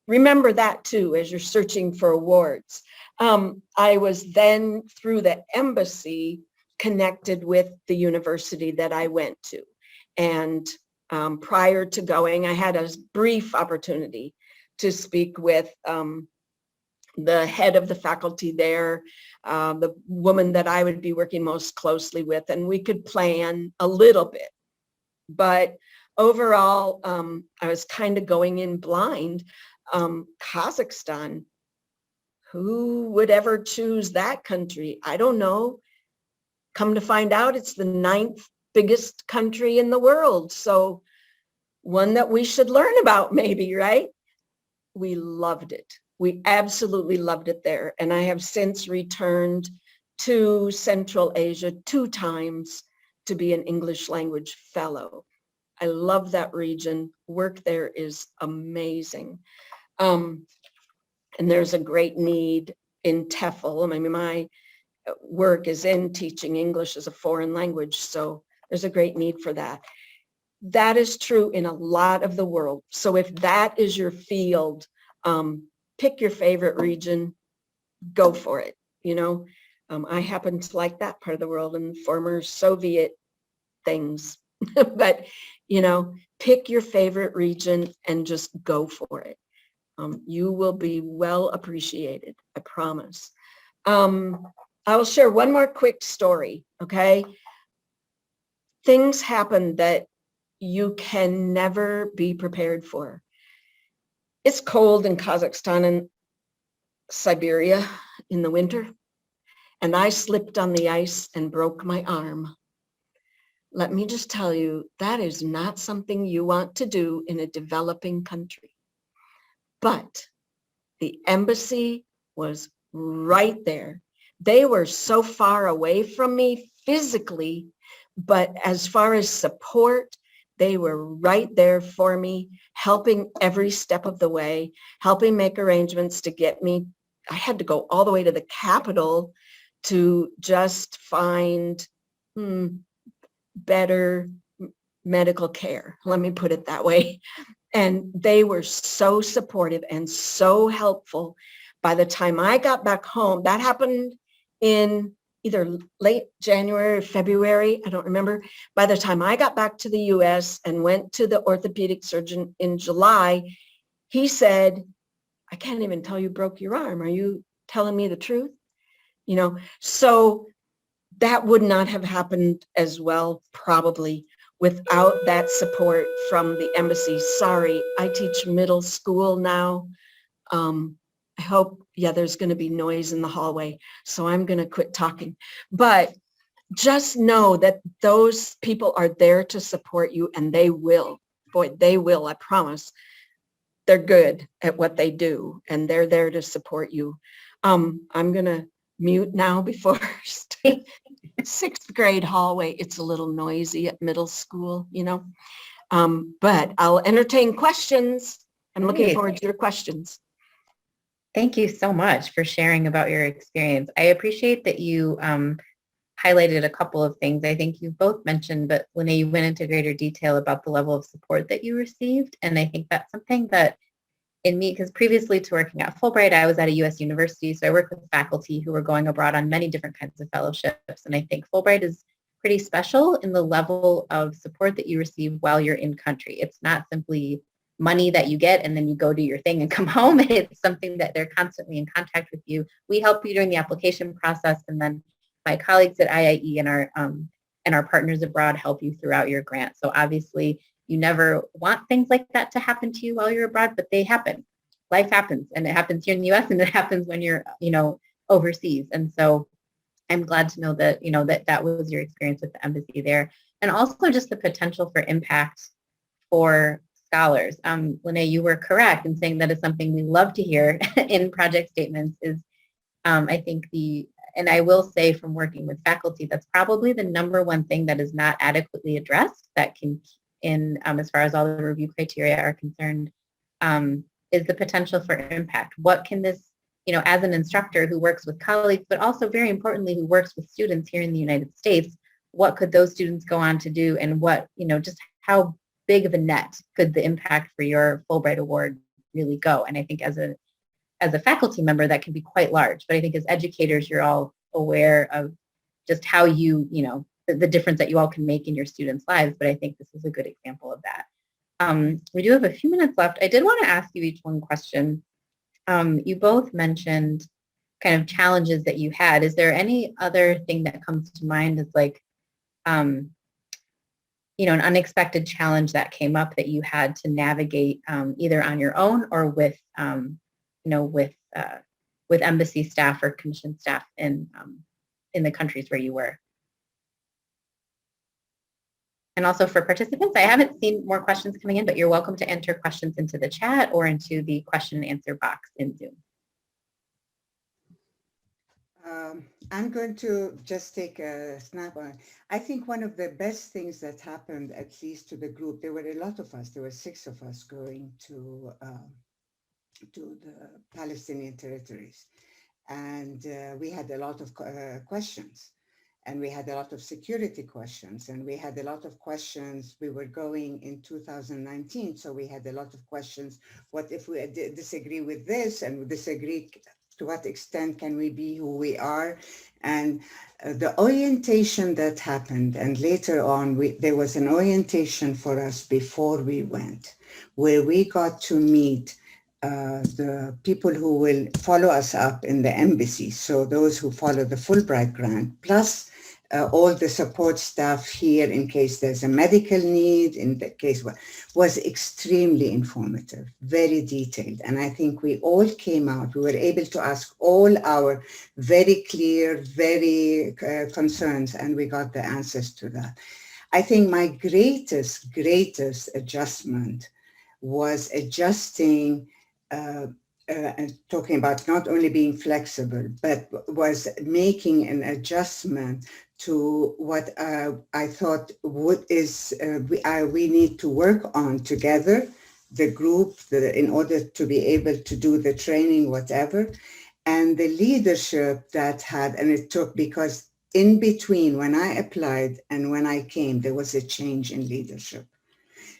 remember that too, as you're searching for awards. I was then, through the embassy, connected with the university that I went to. And prior to going, I had a brief opportunity to speak with the head of the faculty there, the woman that I would be working most closely with, and we could plan a little bit. But overall, I was kind of going in blind. Kazakhstan, who would ever choose that country? I don't know. Come to find out, it's the 9th biggest country in the world. So one that we should learn about maybe, right? We loved it. We absolutely loved it there. And I have since returned to Central Asia 2 times to be an English language fellow. I love that region. Work there is amazing. And there's a great need in TEFL. I mean, my work is in teaching English as a foreign language, so there's a great need for that. That is true in a lot of the world. So if that is your field, pick your favorite region, go for it. I happen to like that part of the world and former Soviet things, but pick your favorite region and just go for it. You will be well appreciated, I promise. I will share one more quick story, okay? Things happen that you can never be prepared for. It's cold in Kazakhstan and Siberia in the winter, and I slipped on the ice and broke my arm. Let me just tell you, that is not something you want to do in a developing country. But the embassy was right there. They were so far away from me physically, but as far as support, they were right there for me, helping every step of the way, helping make arrangements to get me. I had to go all the way to the capital to just find better medical care. Let me put it that way. And they were so supportive and so helpful. By the time I got back home, that happened in either late January or February, I don't remember. By the time I got back to the U.S. and went to the orthopedic surgeon in July, he said, I can't even tell you broke your arm. Are you telling me the truth? you know, so that would not have happened as well, probably, without that support from the embassy. Sorry, I teach middle school now. I hope, yeah, there's going to be noise in the hallway, so I'm going to quit talking. But just know that those people are there to support you, and they will. Boy, they will, I promise. They're good at what they do, and they're there to support you. I'm going to mute now before sixth grade hallway. It's a little noisy at middle school, you know, but I'll entertain questions. I'm looking Great. forward to your questions. Thank you so much for sharing about your experience. I appreciate that you highlighted a couple of things. I think you both mentioned, but Lene, you went into greater detail about the level of support that you received. And I think that's something that in me, because previously to working at Fulbright, I was at a U.S. university. So I worked with faculty who were going abroad on many different kinds of fellowships. And I think Fulbright is pretty special in the level of support that you receive while you're in country. It's not simply money that you get and then you go do your thing and come home. It's something that they're constantly in contact with you. We help you during the application process, and then my colleagues at IIE and our partners abroad help you throughout your grant. So obviously, you never want things like that to happen to you while you're abroad, but they happen. Life happens, and it happens here in the U.S. and it happens when you're, overseas. And so I'm glad to know that, that was your experience with the embassy there, and also just the potential for impact for scholars. Lene, you were correct in saying that is something we love to hear in project statements is, I think and I will say from working with faculty, that's probably the number one thing that is not adequately addressed that can, as far as all the review criteria are concerned, is the potential for impact. What can this, as an instructor who works with colleagues, but also very importantly, who works with students here in the United States, what could those students go on to do, and what, just how big of a net could the impact for your Fulbright Award really go? And I think as a faculty member, that can be quite large. But I think as educators, you're all aware of just how the difference that you all can make in your students' lives. But I think this is a good example of that. We do have a few minutes left. I did want to ask you each one question. You both mentioned kind of challenges that you had. Is there any other thing that comes to mind as like, an unexpected challenge that came up that you had to navigate either on your own or with embassy staff or commission staff in the countries where you were? And also for participants, I haven't seen more questions coming in, but you're welcome to enter questions into the chat or into the question and answer box in Zoom. I'm going to just take a snap on it. I think one of the best things that happened, at least to the group, there were a lot of us, there were 6 of us going to the Palestinian territories. And we had a lot of questions, and we had a lot of security questions, and we had a lot of questions. We were going in 2019, so we had a lot of questions. What if we disagree with this and disagree? To what extent can we be who we are? And the orientation that happened, and later on, there was an orientation for us before we went, where we got to meet the people who will follow us up in the embassy. So those who follow the Fulbright grant, plus all the support staff here in case there's a medical need, in the case, was extremely informative, very detailed. And I think we all came out, we were able to ask all our very clear, very concerns, and we got the answers to that. I think my greatest adjustment was adjusting and talking about not only being flexible, but was making an adjustment to what I thought we need to work on together, the group, in order to be able to do the training, whatever, and the leadership that had, and it took, because in between when I applied and when I came, there was a change in leadership.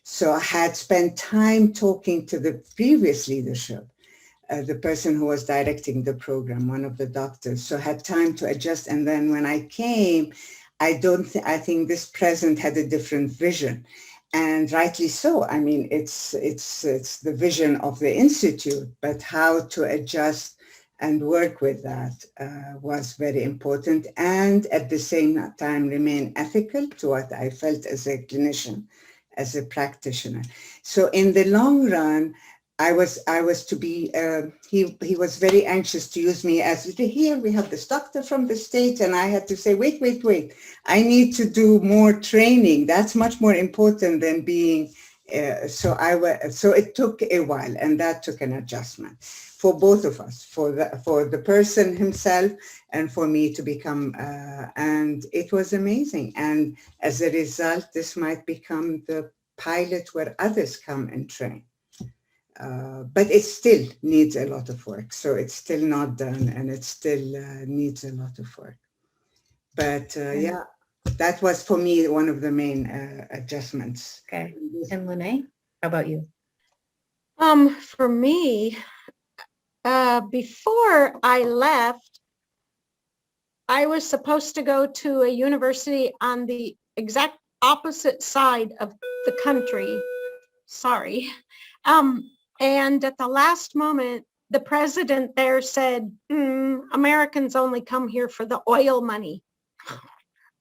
So I had spent time talking to the previous leadership, the person who was directing the program, one of the doctors, so had time to adjust. And then when I came, I think this president had a different vision, and rightly so. I mean, it's the vision of the Institute, but how to adjust and work with that was very important, and at the same time remain ethical to what I felt as a clinician, as a practitioner. So in the long run, I was to be, he was very anxious to use me as, here we have this doctor from the States, and I had to say, wait, I need to do more training. That's much more important than being, so it took a while, and that took an adjustment for both of us, for the person himself and for me to become, and it was amazing. And as a result, this might become the pilot where others come and train. But it still needs a lot of work. So it's still not done, and it still needs a lot of work. But yeah, that was for me one of the main adjustments. Okay. And Lene, how about you? For me, before I left, I was supposed to go to a university on the exact opposite side of the country. Sorry. And at the last moment, the president there said, Americans only come here for the oil money.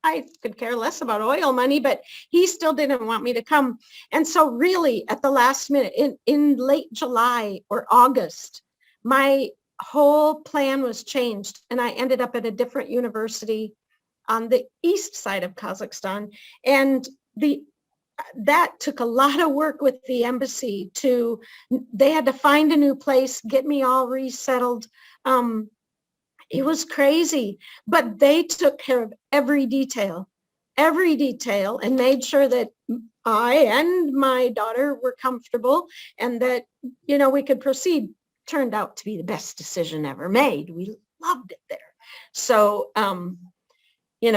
I could care less about oil money, but he still didn't want me to come. And so really at the last minute, in late July or August, my whole plan was changed, and I ended up at a different university on the east side of Kazakhstan. And that took a lot of work with the embassy they had to find a new place, get me all resettled. It was crazy, but they took care of every detail, and made sure that I and my daughter were comfortable, and that, we could proceed. Turned out to be the best decision ever made. We loved it there. So, you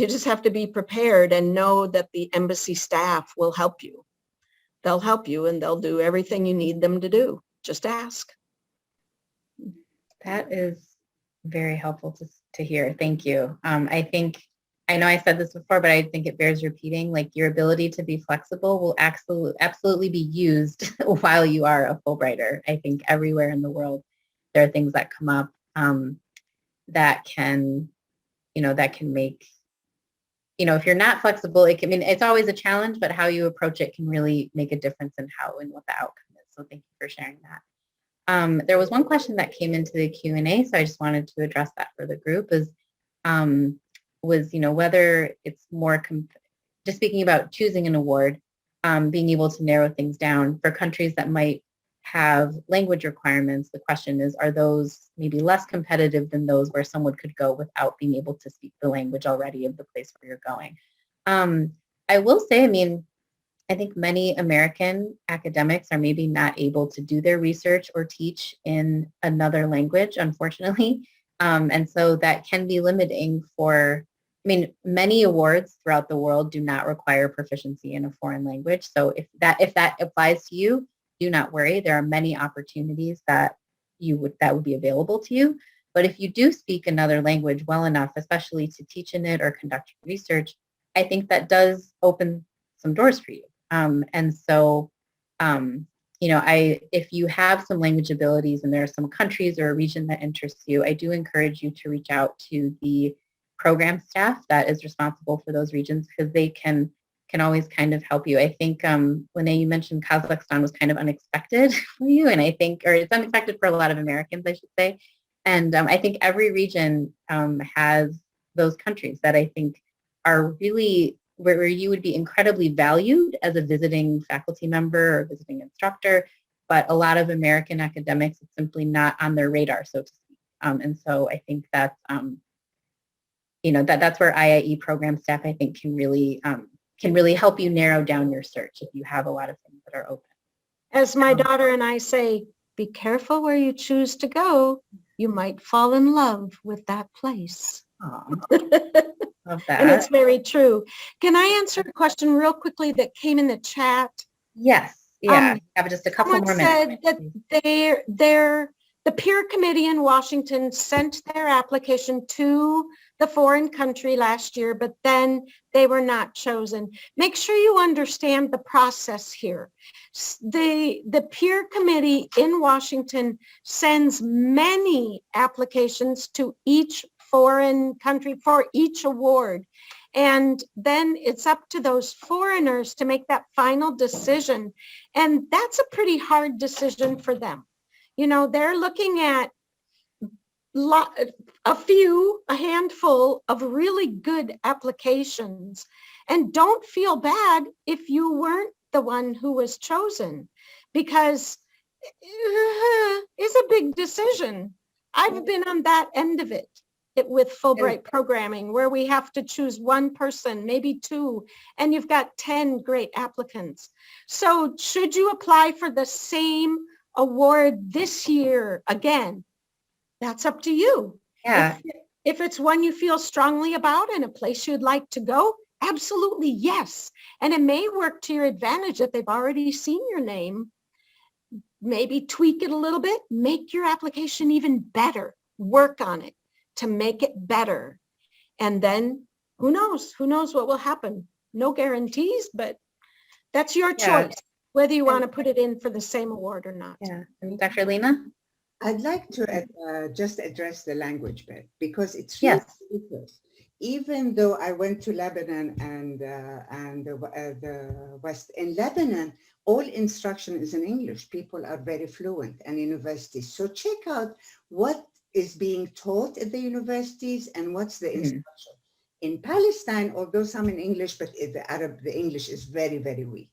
just have to be prepared and know that the embassy staff will help you. They'll help you, and they'll do everything you need them to do. Just ask. That is very helpful to hear. Thank you. I know I said this before, but I think it bears repeating, like your ability to be flexible will absolutely be used while you are a Fulbrighter. I think everywhere in the world, there are things that come up that can make, if you're not flexible, it's always a challenge, but how you approach it can really make a difference in how and what the outcome is. So thank you for sharing that. There was one question that came into the Q&A, so I just wanted to address that for the group, was whether it's more, just speaking about choosing an award, being able to narrow things down for countries that might have language requirements. The question is, are those maybe less competitive than those where someone could go without being able to speak the language already of the place where you're going? I will say, I think many American academics are maybe not able to do their research or teach in another language, unfortunately. And so that can be limiting for, many awards throughout the world do not require proficiency in a foreign language. So if that applies to you, do not worry. There are many opportunities that would be available to you. But if you do speak another language well enough, especially to teach in it or conduct research, I think that does open some doors for you. And so, if you have some language abilities and there are some countries or a region that interests you, I do encourage you to reach out to the program staff that is responsible for those regions, because they can always kind of help you. I think, Lene, you mentioned Kazakhstan was kind of unexpected for you, and I think, or it's unexpected for a lot of Americans, I should say. And I think every region has those countries that I think are really where you would be incredibly valued as a visiting faculty member or visiting instructor, but a lot of American academics, it's simply not on their radar, so to speak. And so I think that's, that's where IIE program staff, I think, can really help you narrow down your search if you have a lot of things that are open. As my daughter and I say, be careful where you choose to go. You might fall in love with that place. Love that. And it's very true. Can I answer a question real quickly that came in the chat? Yes. Yeah. I have just a couple more minutes. Said that the peer committee in Washington sent their application to the foreign country last year, but then they were not chosen. Make sure you understand the process here. The peer committee in Washington sends many applications to each foreign country for each award. And then it's up to those foreigners to make that final decision. And that's a pretty hard decision for them. You know, they're looking at a handful of really good applications. And don't feel bad if you weren't the one who was chosen, because it's a big decision. I've been on that end of it with Fulbright programming, where we have to choose one person, maybe two, and you've got 10 great applicants. So should you apply for the same award this year again? That's up to you. Yeah. If it's one you feel strongly about and a place you'd like to go, absolutely yes. And it may work to your advantage that they've already seen your name. Maybe tweak it a little bit, make your application even better, work on it to make it better. And then who knows what will happen. No guarantees, but that's your choice, whether you want to put it in for the same award or not. Yeah. And Dr. Lena? I'd like to just address the language bit, because it's really ridiculous. Even though I went to Lebanon and the West, in Lebanon, all instruction is in English. People are very fluent, and universities. So check out what is being taught at the universities and what's the instruction. In Palestine, although some in English, but the English is very, very weak.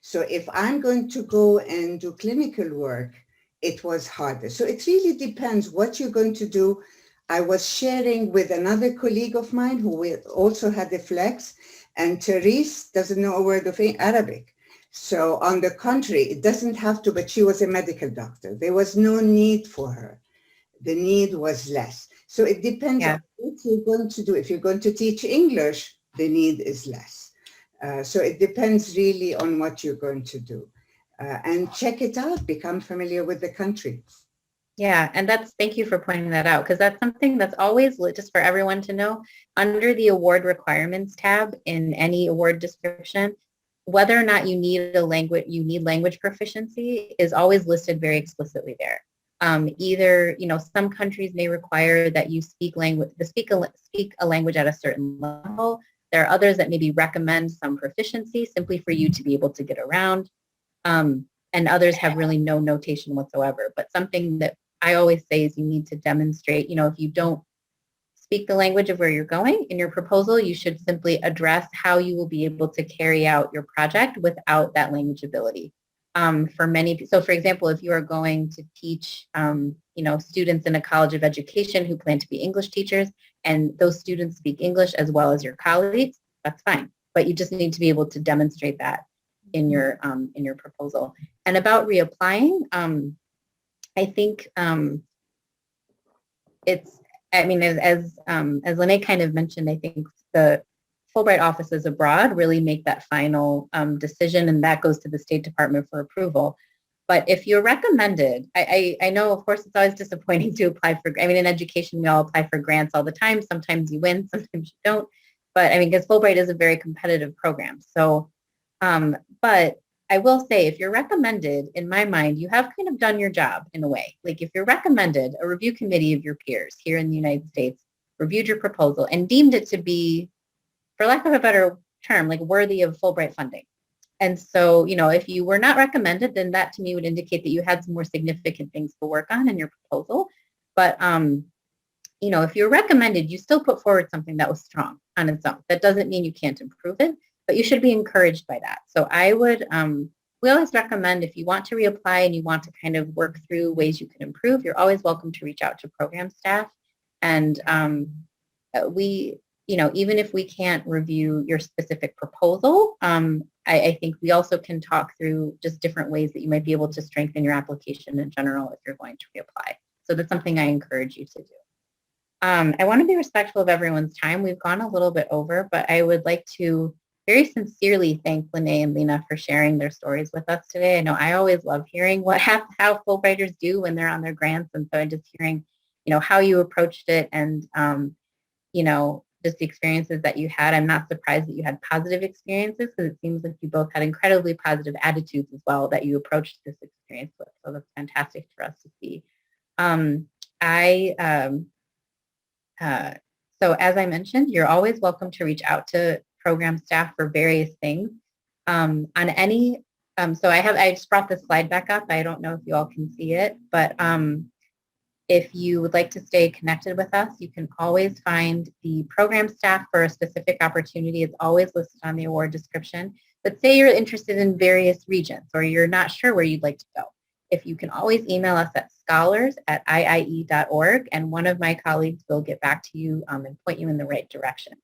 So if I'm going to go and do clinical work, it was harder. So it really depends what you're going to do. I was sharing with another colleague of mine who also had the flex, and Therese doesn't know a word of Arabic. So on the contrary, it doesn't have to, but she was a medical doctor. There was no need for her. The need was less. So it depends on what you're going to do. If you're going to teach English, the need is less. So it depends really on what you're going to do. And check it out, become familiar with the country. Yeah, and thank you for pointing that out, because that's something that's always just for everyone to know. Under the award requirements tab in any award description, whether or not you need language proficiency is always listed very explicitly there. Either, some countries may require that you speak a language at a certain level. There are others that maybe recommend some proficiency simply for you to be able to get around. And others have really no notation whatsoever. But something that I always say is you need to demonstrate, if you don't speak the language of where you're going in your proposal, you should simply address how you will be able to carry out your project without that language ability. So for example, if you are going to teach, students in a college of education who plan to be English teachers, and those students speak English as well as your colleagues, that's fine. But you just need to be able to demonstrate that in your proposal. And about reapplying, I think as Lene kind of mentioned, I think the Fulbright offices abroad really make that final decision, and that goes to the State Department for approval. But if you're recommended, I know, of course, it's always disappointing to apply for, in education, we all apply for grants all the time. Sometimes you win, sometimes you don't. But because Fulbright is a very competitive program. So, but I will say, if you're recommended, in my mind, you have kind of done your job in a way. Like if you're recommended, a review committee of your peers here in the United States reviewed your proposal and deemed it to be, for lack of a better term, like worthy of Fulbright funding. And so, if you were not recommended, then that to me would indicate that you had some more significant things to work on in your proposal. But, if you're recommended, you still put forward something that was strong on its own. That doesn't mean you can't improve it, but you should be encouraged by that. So I would, we always recommend, if you want to reapply and you want to kind of work through ways you can improve, you're always welcome to reach out to program staff. And even if we can't review your specific proposal, I think we also can talk through just different ways that you might be able to strengthen your application in general if you're going to reapply. So that's something I encourage you to do. I want to be respectful of everyone's time. We've gone a little bit over, but I would like to very sincerely thank Lene and Lena for sharing their stories with us today. I know I always love hearing how Fulbrighters do when they're on their grants, and so just hearing, how you approached it, and just the experiences that you had. I'm not surprised that you had positive experiences, because it seems like you both had incredibly positive attitudes as well that you approached this experience with. So that's fantastic for us to see. So as I mentioned, you're always welcome to reach out to program staff for various things. On any, so I just brought this slide back up. I don't know if you all can see it, but if you would like to stay connected with us, you can always find the program staff for a specific opportunity. It's always listed on the award description. But say you're interested in various regions, or you're not sure where you'd like to go. If you can always email us at scholars@iie.org, and one of my colleagues will get back to you and point you in the right direction.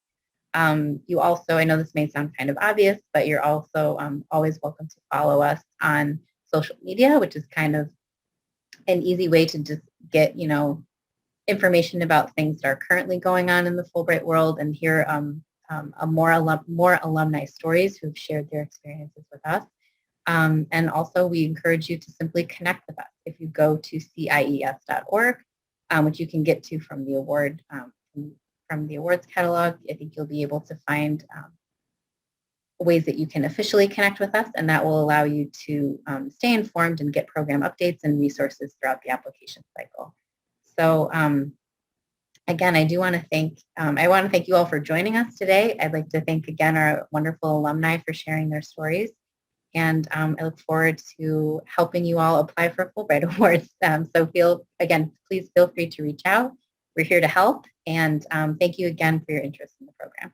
You also, I know this may sound kind of obvious, but you're also always welcome to follow us on social media, which is kind of an easy way to just get, information about things that are currently going on in the Fulbright world, and hear more alumni stories who've shared their experiences with us. And also, we encourage you to simply connect with us. If you go to cies.org, which you can get to from the award from the awards catalog, I think you'll be able to find ways that you can officially connect with us, and that will allow you to stay informed and get program updates and resources throughout the application cycle. So again, I want to thank you all for joining us today. I'd like to thank again our wonderful alumni for sharing their stories. And I look forward to helping you all apply for Fulbright Awards. So please feel free to reach out. We're here to help. And thank you again for your interest in the program.